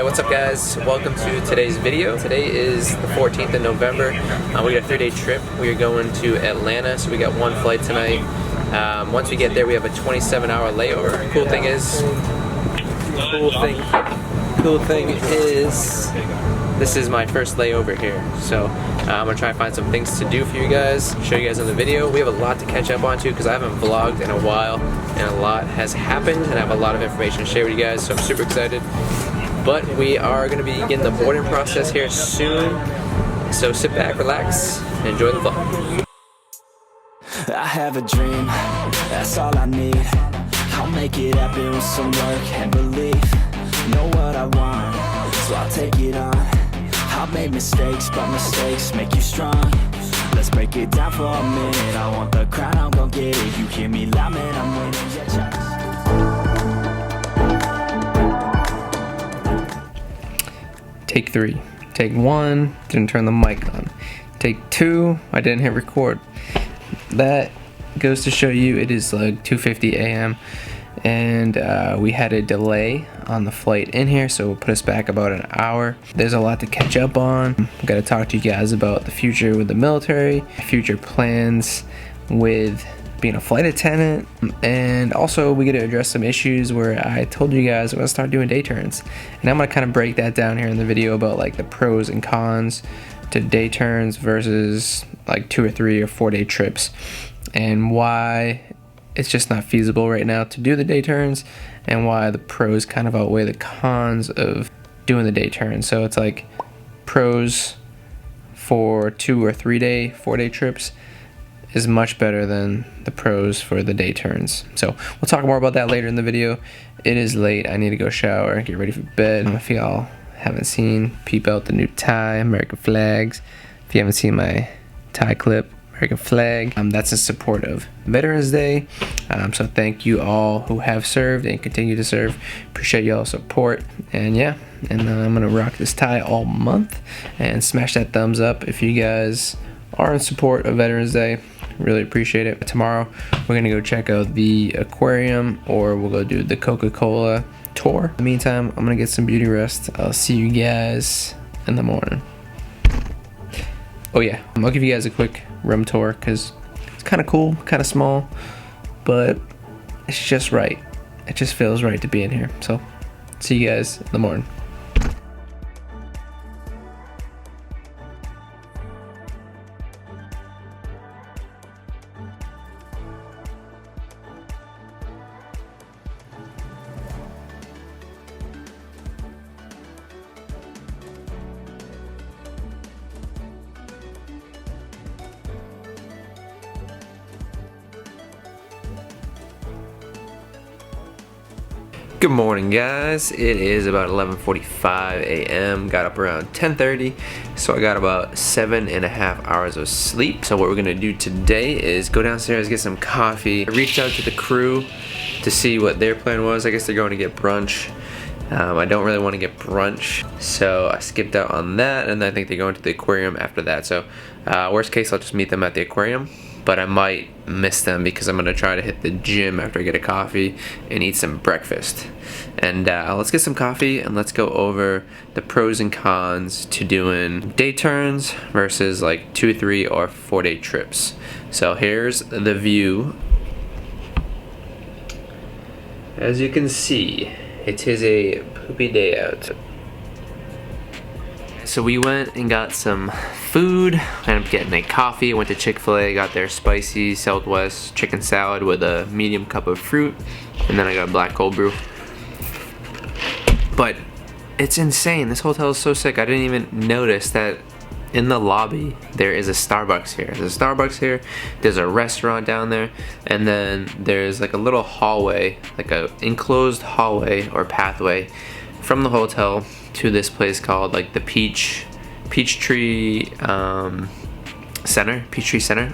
Alright, what's up guys? Welcome to today's video. Today is the 14th of November. We got a 3-day trip. We are going to Atlanta, so we got one flight tonight. Once we get there, we have a 27-hour layover. Cool thing is, this is my first layover here. So I'm gonna try and find some things to do for you guys, show you guys in the video. We have a lot to catch up on too, because I haven't vlogged in a while, and a lot has happened, and I have a lot of information to share with you guys, so I'm super excited. But we are going to be getting the boarding process here soon, so sit back, relax, and enjoy the vlog. I have a dream, that's all I need. I'll make it happen with some work and belief. Know what I want, so I'll take it on. I've made mistakes, but mistakes make you strong. Let's break it down for a minute. I want the crown, I'm gon' get it. You hear me loud, man, I'm winning. Yeah, check. Take 3. Take 1, didn't turn the mic on. Take 2, I didn't hit record. That goes to show you it is like 2:50 a.m. and we had a delay on the flight in here, so it put us back about an hour. There's a lot to catch up on. I've got to talk to you guys about the future with the military, future plans with being a flight attendant, and also we get to address some issues where I told you guys I'm gonna start doing day turns, and I'm gonna kind of break that down here in the video about like the pros and cons to day turns versus like 2 or 3 or 4 day trips, and why it's just not feasible right now to do the day turns, and why the pros kind of outweigh the cons of doing the day turns. So it's like pros for 2 or 3 day, 4 day trips is much better than the pros for the day turns. So we'll talk more about that later in the video. It is late, I need to go shower, get ready for bed. If y'all haven't seen, peep out the new tie, American flags. If you haven't seen my tie clip, American flag, that's in support of Veterans Day. So thank you all who have served and continue to serve. Appreciate y'all's support. And yeah, and I'm gonna rock this tie all month, and smash that thumbs up if you guys are in support of Veterans Day. Really appreciate it. Tomorrow we're gonna go check out the Aquarium, or we'll go do the Coca-Cola tour. In the meantime, I'm gonna get some beauty rest. I'll see you guys in the morning. Oh yeah, I'll give you guys a quick room tour because it's kind of cool, kind of small, but it's just right. It just feels right to be in here. So see you guys in the morning. Good morning guys, it is about 11:45 a.m. Got up around 10:30, so I got about 7.5 hours of sleep. So what we're gonna do today is go downstairs, get some coffee. I reached out to the crew to see what their plan was. I guess they're going to get brunch. I don't really want to get brunch, so I skipped out on that, and I think they're going to the aquarium after that. So worst case, I'll just meet them at the aquarium, but I might miss them because I'm gonna try to hit the gym after I get a coffee and eat some breakfast. And let's get some coffee and let's go over the pros and cons to doing day turns versus like 2, 3, or 4 day trips. So here's the view. As you can see, it is a poopy day out. So we went and got some food. I ended up getting a coffee. Went to Chick-fil-A, got their spicy Southwest chicken salad with a medium cup of fruit, and then I got a black cold brew. But it's insane. This hotel is so sick. I didn't even notice that in the lobby there is a Starbucks here. There's a Starbucks here. There's a restaurant down there, and then there's like a little hallway, like a enclosed hallway or pathway from the hotel to this place called like the Peachtree Center.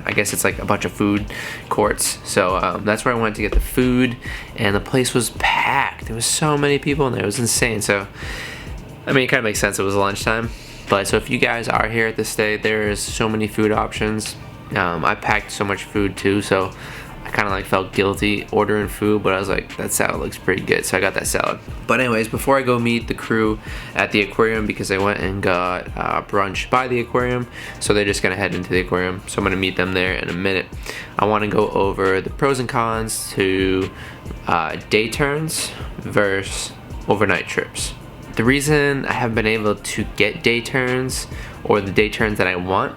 I guess it's like a bunch of food courts. So that's where I went to get the food, and the place was packed. There was so many people in there. It was insane. So I mean, it kind of makes sense. It was lunchtime. But so if you guys are here at this day, there is so many food options. I packed so much food too, so I kind of like felt guilty ordering food, but I was like, that salad looks pretty good, so I got that salad. But anyways, before I go meet the crew at the aquarium, because I went and got brunch by the aquarium, so they're just gonna head into the aquarium, so I'm gonna meet them there in a minute. I want to go over the pros and cons to day turns versus overnight trips. The reason I haven't been able to get day turns, or the day turns that I want,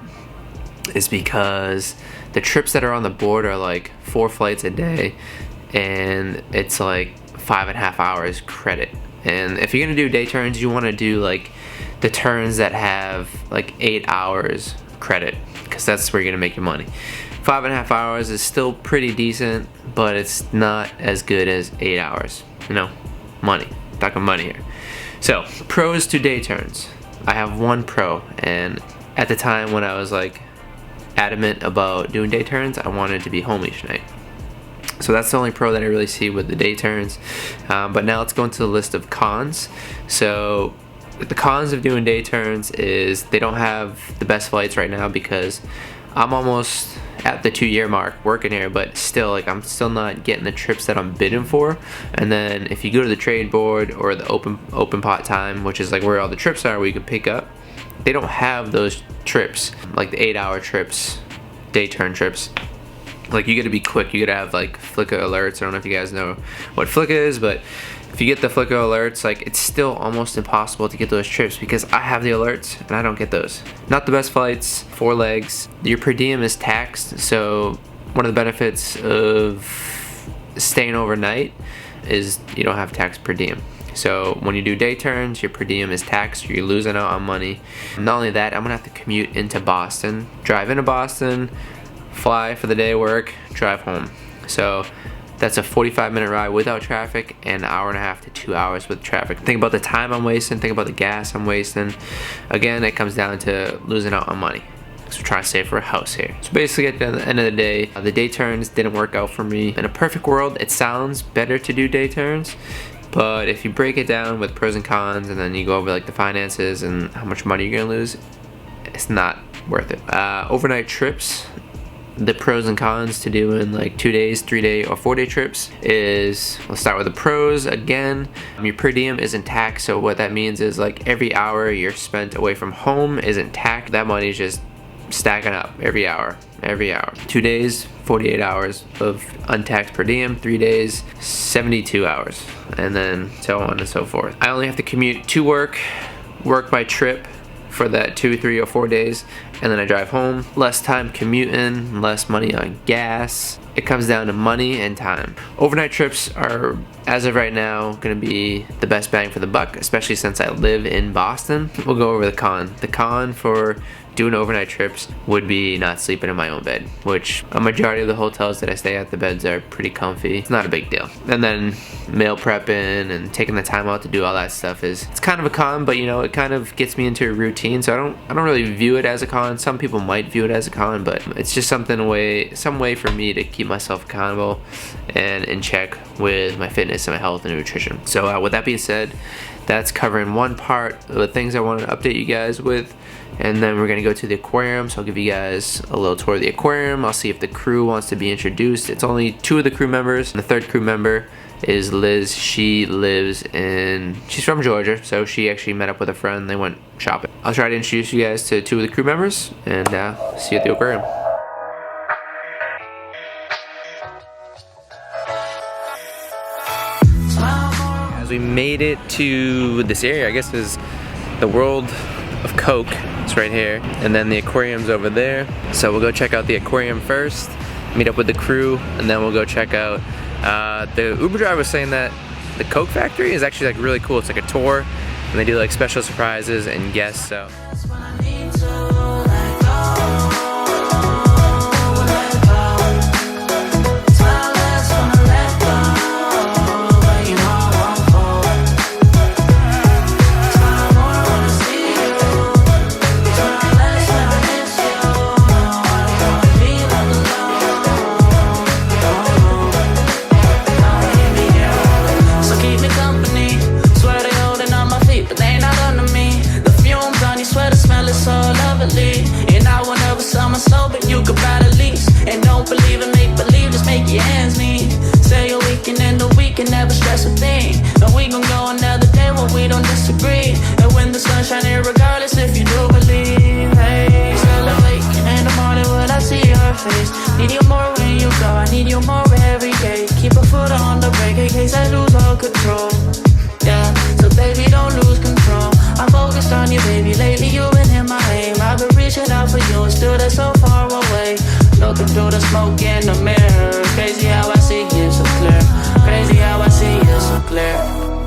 is because the trips that are on the board are like 4 flights a day, and it's like 5.5 hours credit. And if you're gonna do day turns, you want to do like the turns that have like 8 hours credit, because that's where you're gonna make your money. 5.5 hours is still pretty decent, but it's not as good as 8 hours. You know, money. Talking money here. So, pros to day turns. I have one pro, and at the time when I was like adamant about doing day turns, I wanted to be home each night. So that's the only pro that I really see with the day turns. But now let's go into the list of cons. So the cons of doing day turns is they don't have the best flights right now, because I'm almost at the 2-year mark working here, but still, like, I'm still not getting the trips that I'm bidding for. And then if you go to the trade board or the open pot time, which is like where all the trips are, where you can pick up, they don't have those trips, like the 8-hour trips, day turn trips. Like, you gotta be quick. You gotta have like Flickr alerts. I don't know if you guys know what Flickr is, but if you get the Flickr alerts, like, it's still almost impossible to get those trips, because I have the alerts and I don't get those. Not the best flights, 4 legs. Your per diem is taxed, so one of the benefits of staying overnight is you don't have tax per diem. So when you do day turns, your per diem is taxed, you're losing out on money. Not only that, I'm gonna have to commute into Boston, drive into Boston, fly for the day work, drive home. So that's a 45-minute ride without traffic, and an hour and a half to 2 hours with traffic. Think about the time I'm wasting, think about the gas I'm wasting. Again, it comes down to losing out on money. So we're trying to save for a house here. So basically, at the end of the day turns didn't work out for me. In a perfect world, it sounds better to do day turns, but if you break it down with pros and cons, and then you go over like the finances and how much money you're gonna lose, it's not worth it. Overnight trips, the pros and cons to doing like 2 days, 3 day, or 4 day trips is, let's start with the pros again. Your per diem isn't taxed, so what that means is like every hour you're spent away from home isn't taxed. That money is just stacking up every hour. 2 days, 48 hours of untaxed per diem. 3 days, 72 hours, and then so on and so forth. I only have to commute to work my trip for that 2, 3, or 4 days, and then I drive home. Less time commuting, less money on gas. It comes down to money and time. Overnight trips are, as of right now, gonna be the best bang for the buck, especially since I live in Boston. We'll go over the con. The con for doing overnight trips would be not sleeping in my own bed, which a majority of the hotels that I stay at, the beds are pretty comfy. It's not a big deal. And then meal prepping and taking the time out to do all that stuff it's kind of a con, but you know, it kind of gets me into a routine, so I don't really view it as a con. Some people might view it as a con, but it's just some way for me to keep myself accountable and in check with my fitness and my health and nutrition. So with that being said, that's covering one part of the things I wanted to update you guys with. And then we're gonna go to the aquarium, so I'll give you guys a little tour of the aquarium. I'll see if the crew wants to be introduced. It's only 2 of the crew members. The 3rd crew member is Liz. She's from Georgia, so she actually met up with a friend. They went shopping. I'll try to introduce you guys to 2 of the crew members, and see you at the aquarium. As we made it to this area, I guess is the World of Coke. It's right here, and then the aquarium's over there. So we'll go check out the aquarium first, meet up with the crew, and then we'll go check out the Uber driver was saying that the Coke factory is actually like really cool. It's like a tour, and they do like special surprises and guests. So keep me company. Swear they holding on my feet, but they not under me. The fumes on you sweat. still they're so far away. Looking through the smoke in the mirror. Crazy how I see you so clear. Crazy how I see you so clear.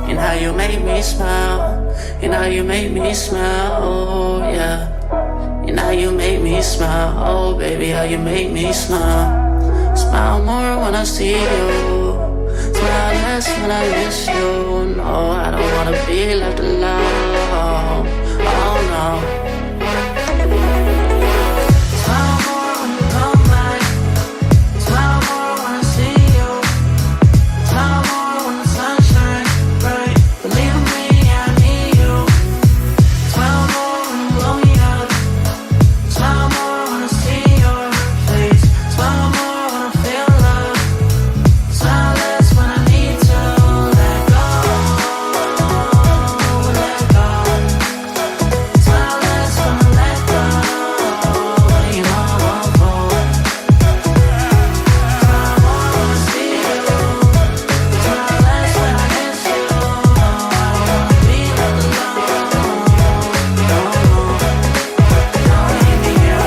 And how you make me smile. And how you make me smile, oh yeah. And how you make me smile, oh baby, how you make me smile. Smile more when I see you. Smile less when I miss you. No, I don't wanna be left alone. Oh no. Smile more when you come back. Smile more when I see you. Smile more when the sun shines bright. Believe me, I need you. Smile more when you blow me up. Smile more when I see your face. Smile more when I feel love. Smile less when I need to let go. Let go. Smile less when I let go. You know I won't go. Smile more when I see you. Smile less when I miss you. I don't wanna be left alone. No, don't leave me here.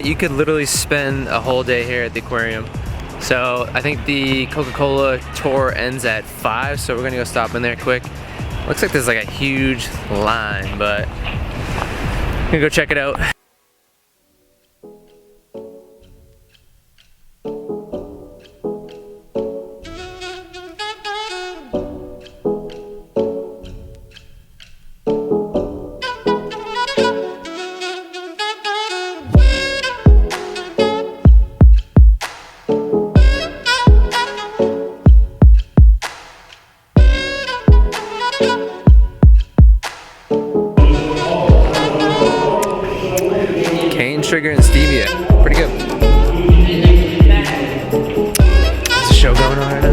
You could literally spend a whole day here at the aquarium. So I think the Coca-Cola tour ends at 5, so we're gonna go stop in there quick. Looks like there's like a huge line, but I'm gonna go check it out. Sugar and stevia. Pretty good. There's a show going on right now.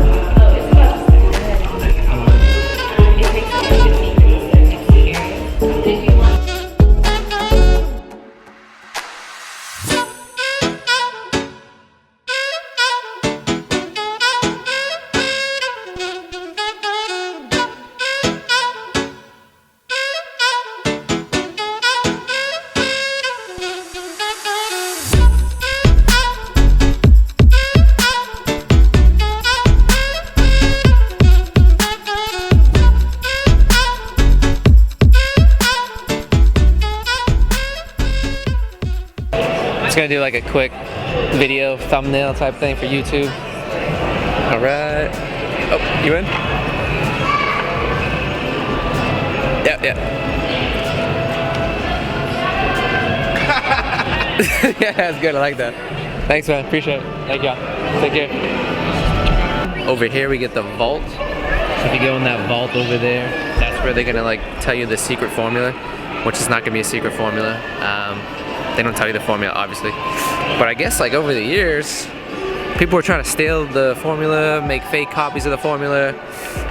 Just gonna do like a quick video thumbnail type thing for YouTube. All right. Oh, you in? Yeah, yeah. Yeah, that's good. I like that. Thanks, man. Appreciate it. Thank y'all. Take care. Over here we get the vault. So if you go in that vault over there, that's where they're gonna like tell you the secret formula, which is not gonna be a secret formula. They don't tell you the formula, obviously. But I guess like over the years, people were trying to steal the formula, make fake copies of the formula,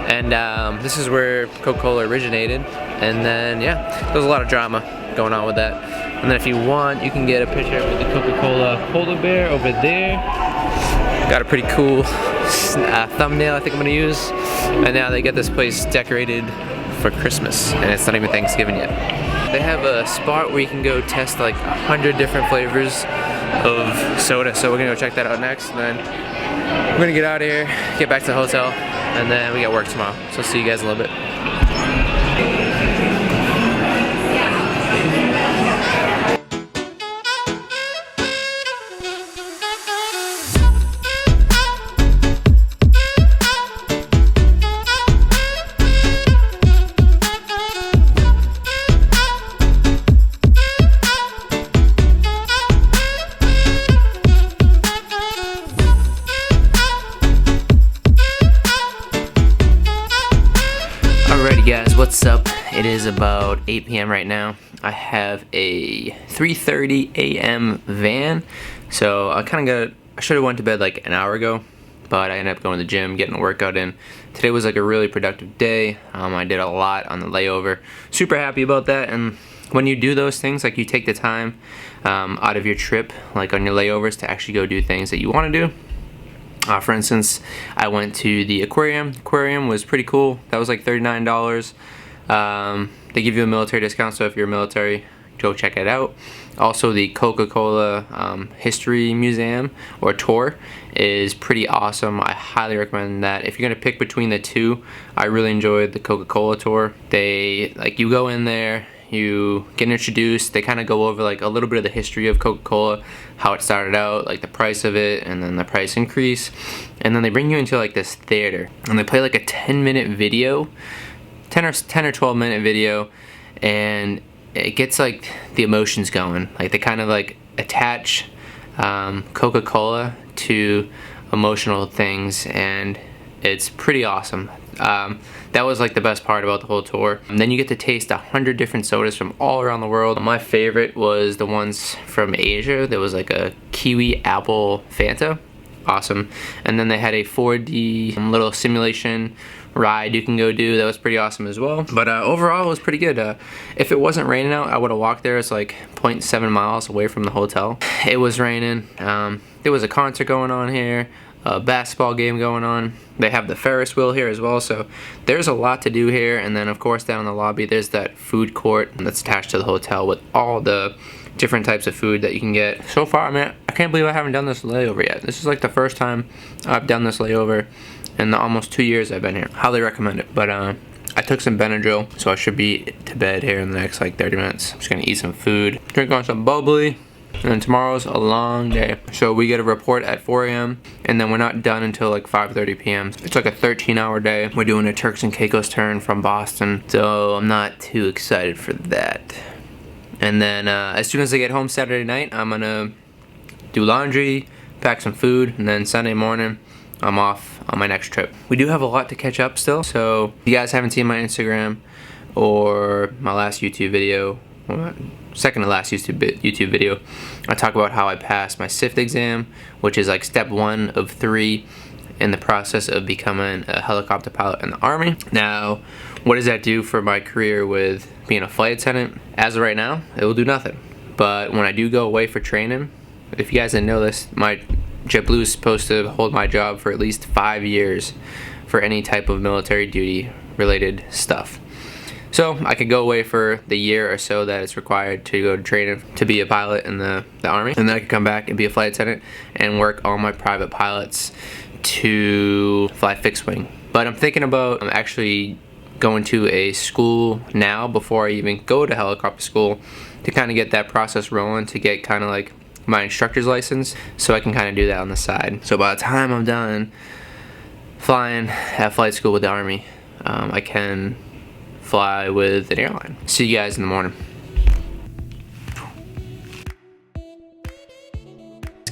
and this is where Coca-Cola originated. And then yeah, there was a lot of drama going on with that. And then if you want, you can get a picture with the Coca-Cola polar bear over there. Got a pretty cool thumbnail I think I'm gonna use. And now they get this place decorated for Christmas, and it's not even Thanksgiving yet. They have a spot where you can go test like 100 different flavors of soda, so we're gonna go check that out next, and then we're gonna get out of here, get back to the hotel, and then we got work tomorrow. So see you guys in a little bit. Alrighty guys, what's up? It is about 8 p.m. right now. I have a 3:30 a.m. van, so I should have went to bed like an hour ago, but I ended up going to the gym, getting a workout in. Today was like a really productive day. I did a lot on the layover. Super happy about that. And when you do those things, like you take the time out of your trip, like on your layovers, to actually go do things that you want to do. For instance, I went to the Aquarium. Aquarium was pretty cool. That was like $39. They give you a military discount, so if you're military, go check it out. Also, the Coca-Cola History Museum or tour is pretty awesome. I highly recommend that. If you're gonna pick between the two, I really enjoyed the Coca-Cola tour. You go in there, you get introduced, they kind of go over like a little bit of the history of Coca-Cola, how it started out, like the price of it, and then the price increase, and then they bring you into like this theater, and they play like a 10-minute video, 10 or 12-minute video, and it gets like the emotions going. Like they kind of like attach Coca-Cola to emotional things, and it's pretty awesome. That was like the best part about the whole tour. And then you get to taste 100 different sodas from all around the world. My favorite was the ones from Asia. There was like a kiwi apple Fanta. Awesome. And then they had a 4D little simulation ride you can go do. That was pretty awesome as well. But overall it was pretty good. If it wasn't raining out, I would have walked there. It's like 0.7 miles away from the hotel. It was raining. There was a concert going on here, a basketball game going on. They have the Ferris wheel here as well, so there's a lot to do here. And then of course down in the lobby there's that food court that's attached to the hotel with all the different types of food that you can get. So far, man, I can't believe I haven't done this layover yet. This is like the first time I've done this layover in the almost 2 years I've been here. Highly recommend it. But I took some Benadryl, so I should be to bed here in the next like 30 minutes. I'm just gonna eat some food, drink on some bubbly. And then tomorrow's a long day. So we get a report at 4 a.m. and then we're not done until like 5:30 p.m. It's like a 13-hour day. We're doing a Turks and Caicos turn from Boston, so I'm not too excited for that. And then as soon as I get home Saturday night, I'm gonna do laundry, pack some food, and then Sunday morning, I'm off on my next trip. We do have a lot to catch up still, so if you guys haven't seen my Instagram or my last YouTube video, second to last YouTube video, I talk about how I passed my SIFT exam, which is like step 1 of 3 in the process of becoming a helicopter pilot in the Army. Now, what does that do for my career with being a flight attendant? As of right now, it will do nothing. But when I do go away for training, if you guys didn't know this, my JetBlue is supposed to hold my job for at least 5 years for any type of military duty related stuff. So I could go away for the year or so that it's required to go to training to be a pilot in the Army, and then I could come back and be a flight attendant and work all my private pilots to fly fixed wing. But I'm thinking about actually going to a school now before I even go to helicopter school to kind of get that process rolling, to get kind of like my instructor's license, so I can kind of do that on the side. So by the time I'm done flying at flight school with the Army, I can fly with an airline. See you guys in the morning.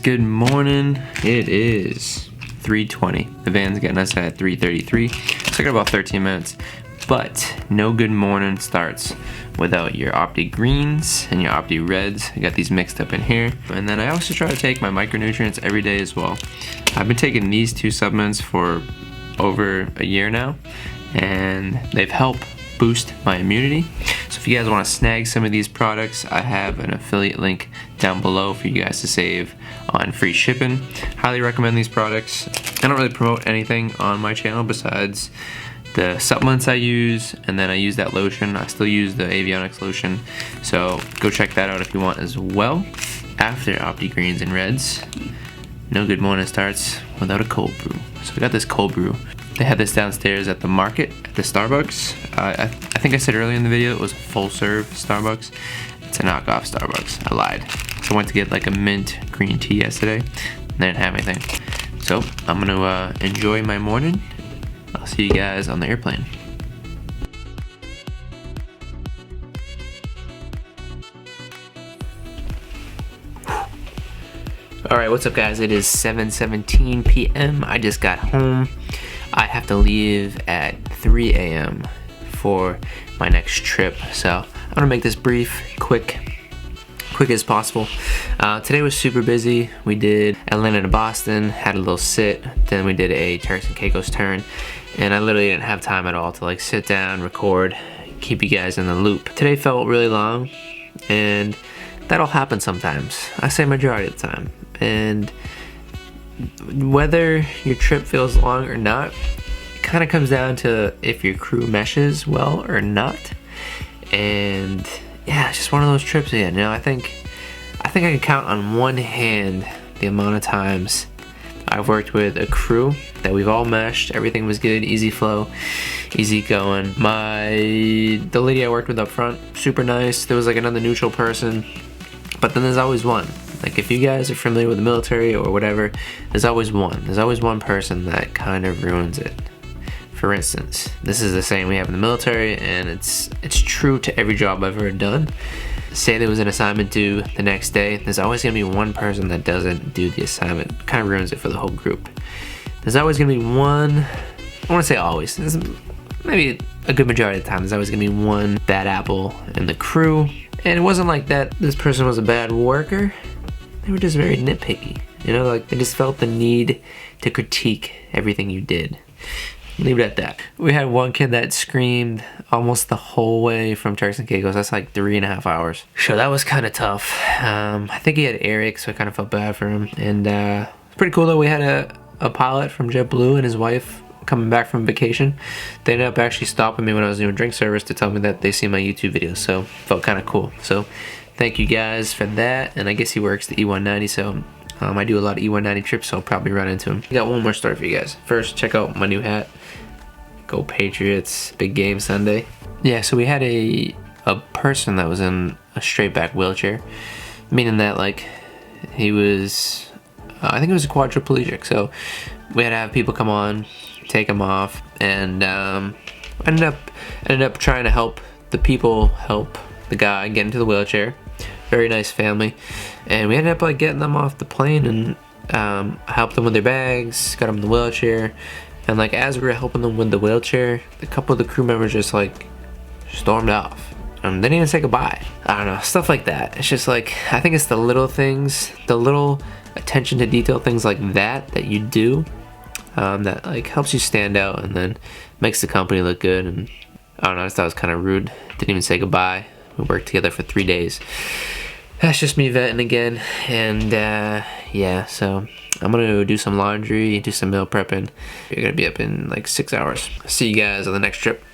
Good morning. It is 3:20. The van's getting us at 3:33. So I got about 13 minutes. But no good morning starts without your Opti greens and your Opti reds. I got these mixed up in here. And then I also try to take my micronutrients every day as well. I've been taking these 2 supplements for over a year now, and they've helped boost my immunity. So if you guys want to snag some of these products, I have an affiliate link down below for you guys to save on free shipping. Highly recommend these products. I don't really promote anything on my channel besides the supplements I use, and then I use that lotion. I still use the avionics lotion, so go check that out if you want as well. After Opti greens and reds, no good morning starts without a cold brew. So I got this cold brew. They had this downstairs at the market at the Starbucks. I think I said earlier in the video it was a full serve Starbucks. It's a knockoff Starbucks. I lied. So I went to get like a mint green tea yesterday, and they didn't have anything. So I'm gonna enjoy my morning. I'll see you guys on the airplane. Alright, what's up guys? It is 7:17 p.m. I just got home. I have to leave at 3 a.m. for my next trip. So I'm gonna make this brief, quick as possible. Today was super busy. We did Atlanta to Boston, had a little sit, then we did a Turks and Caicos turn, and I literally didn't have time at all to like sit down, record, keep you guys in the loop. Today felt really long, and that'll happen sometimes. I say majority of the time. And whether your trip feels long or not, it kind of comes down to if your crew meshes well or not. And yeah, it's just one of those trips again. You know, I think I can count on one hand the amount of times I've worked with a crew that we've all meshed. Everything was good, easy flow, easy going. The lady I worked with up front, super nice. There was like another neutral person, but then there's always one. Like if you guys are familiar with the military or whatever, there's always one person that kind of ruins it. For instance, this is the same we have in the military, and it's true to every job I've ever done. Say there was an assignment due the next day, there's always gonna be one person that doesn't do the assignment. Kind of ruins it for the whole group. There's always gonna be one, I wanna say always, there's maybe a good majority of the time, there's always gonna be one bad apple in the crew. And it wasn't like that this person was a bad worker, they were just very nitpicky. You know, like they just felt the need to critique everything you did. Leave it at that. We had one kid that screamed almost the whole way from Turks and Caicos. That's like 3.5 hours. So that was kind of tough. I think he had earache, so I kind of felt bad for him. And it's pretty cool though. We had a pilot from JetBlue and his wife coming back from vacation. They ended up actually stopping me when I was doing drink service to tell me that they see my YouTube videos. So felt kind of cool. So thank you guys for that. And I guess he works the E190, so I do a lot of E190 trips, so I'll probably run into him. I got one more story for you guys. First, check out my new hat. Go Patriots, big game Sunday. Yeah, so we had a person that was in a straight back wheelchair, meaning that like he was, I think it was a quadriplegic, so we had to have people come on, take him off, and ended up trying to help the guy get into the wheelchair. Very nice family, and we ended up like getting them off the plane and helped them with their bags, got them in the wheelchair. And like as we were helping them with the wheelchair, a couple of the crew members just like stormed off. They didn't even say goodbye. I don't know, stuff like that. It's just like, I think it's the little things, the little attention to detail things like that you do, that like helps you stand out and then makes the company look good. And I don't know, I just thought it was kind of rude. Didn't even say goodbye. We worked together for 3 days. That's just me venting again. And yeah, so I'm gonna do some laundry, do some meal prepping. You're gonna be up in like 6 hours. See you guys on the next trip.